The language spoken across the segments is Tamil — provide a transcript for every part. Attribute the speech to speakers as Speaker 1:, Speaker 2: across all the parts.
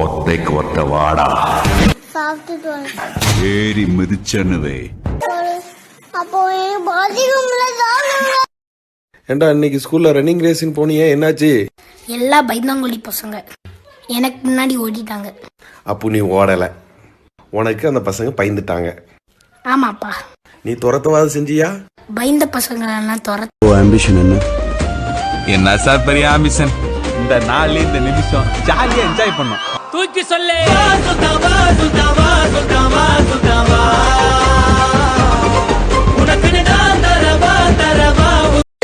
Speaker 1: ஒத்தைக்கு ஒத்த வாடா
Speaker 2: சாப்பிட்டுட்டு
Speaker 1: ஏறி மிதிச்சனுவே.
Speaker 2: அப்போ
Speaker 3: ஏண்டா இன்னைக்கு ஸ்கூல்ல ரன்னிங் ரேஸ்ன்னு போனியே, என்னாச்சு?
Speaker 4: எல்லா பயந்தாங்கொல்லி பசங்க எனக்கு முன்னாடி ஓடிட்டாங்க.
Speaker 3: அப்போ நீ ஓடல, உனக்கு அந்த பசங்க பயந்துட்டாங்க.
Speaker 4: ஆமாப்பா.
Speaker 3: நீ துரத்தவாது செஞ்சியா?
Speaker 4: பயந்த பசங்களெல்லாம் துரத்த.
Speaker 1: ஆம்பிஷன்
Speaker 5: என்ன சார் பெரிய ஆம்பிஷன்? இந்த நாள் இந்த நிமிஷம் ஜாலியா என்ஜாய் பண்ணோம். தூக்கி சொல்லு.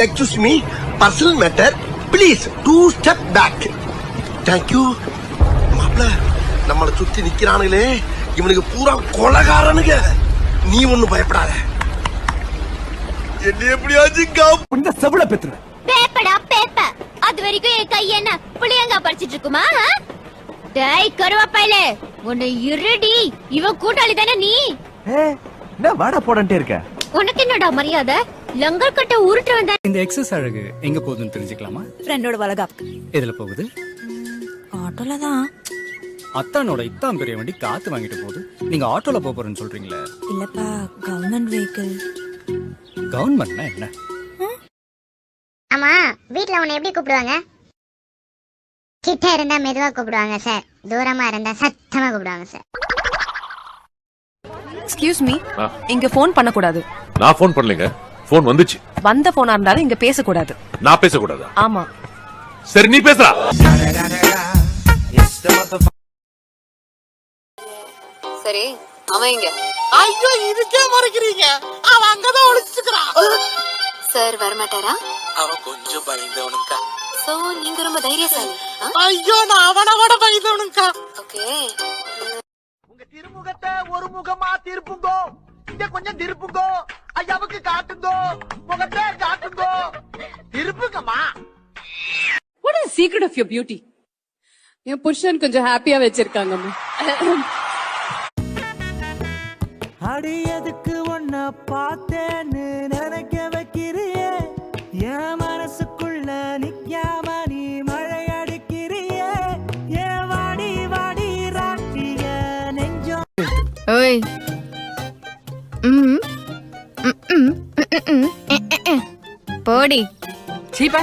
Speaker 6: Excuse me, personal matter. Please, 2 step back. Thank you. மாப்ள, நம்மள சுத்தி நிக்கிறானுங்களே, இவனுக்கு பூரா கொலகாரனுங்க. நீ ஒண்ணும் பயப்படாத. என்ன எப்படியாச்சும்
Speaker 5: இந்த செவல பெத்துற.
Speaker 7: பேப்படா பேப்ப. அது வரைக்கும் என் கை என்ன புளியங்கா பறிச்சிட்டு இருக்குமா? டேய் கருவாப்பையிலே, உன்னை இருடி. இவன் கூட்டாளி தானே நீ?
Speaker 5: என்ன வாடா போடன்ட்டே இருக்க?
Speaker 7: உனக்கு என்னடா மரியாதை? லங்கர் கட்ட உருட்டு வந்த.
Speaker 8: இந்த எக்ஸஸ் அழகு எங்க போகுதுன்னு தெரிஞ்சுக்கலாமா?
Speaker 9: ஃப்ரெண்டோட வளகாப்பு.
Speaker 8: எதுல போகுது?
Speaker 9: ஆட்டோல தான்.
Speaker 8: அத்தானோட இத்தான் பெரிய வண்டி காத்து வாங்கிட்டு போகுது. நீங்க ஆட்டோல போறேன்னு சொல்றீங்களே?
Speaker 9: இல்லப்பா, கவர்மெண்ட் வெஹிக்கிள்.
Speaker 8: கவர்மெண்ட்னா என்ன?
Speaker 2: ஆமா, வீட்ல உன்னை எப்படி கூப்பிடுவாங்க? கிட்ட இருந்தா மெதுவா கூப்பிடுவாங்க சார், தூரமா இருந்தா சத்தமா கூப்பிடுவாங்க சார்.
Speaker 9: எக்ஸ்கியூஸ் மீ, இங்க போன் பண்ண கூடாது.
Speaker 10: நான் போன் பண்ணலங்க, போன் வந்துச்சு.
Speaker 9: வந்த போனா இருந்தாலும் இங்க பேச கூடாது.
Speaker 10: நான் பேச கூடாதா?
Speaker 9: ஆமா.
Speaker 10: சரி நீ பேசுறா.
Speaker 9: சரி, அவன் இங்க.
Speaker 6: ஐயோ, இதுக்கே மறைக்கிறீங்க. அவன் அங்கதான் ஒளிச்சிருக்கான்.
Speaker 9: சார் வரமாட்டாரா?
Speaker 6: அவன் கொஞ்சம் பயந்தவனுக்கா.
Speaker 9: சோ நீங்க ரொம்ப தைரியசாலி.
Speaker 6: ஐயோ, நான் அவனோட பயந்தவனுக்கா.
Speaker 9: ஓகே.
Speaker 6: உங்க திருமுகத்தை ஒரு முகமா திருப்புங்கோ. இங்க கொஞ்சம் திருப்புங்கோ. ஐயாவுக்கு காட்டுங்கோ. முகத்தை காட்டுங்கோ. திருப்புங்கம்மா.
Speaker 9: What is the secret of your beauty? என் புருஷன் கொஞ்சம் ஹாப்பியா வச்சிருக்காங்கம்மா.
Speaker 8: அடியதுக்கு ஒன்ன பார்த்தேன்னு நினைக்க வைக்கிறியே, என் மனசுக்குள்ள நிக்காம நீ மழை அடிக்கிறியே, ஏன் வாடி வாடி ராட்டிய நெஞ்சம்.
Speaker 9: ஓய். போடி. சீப்பா.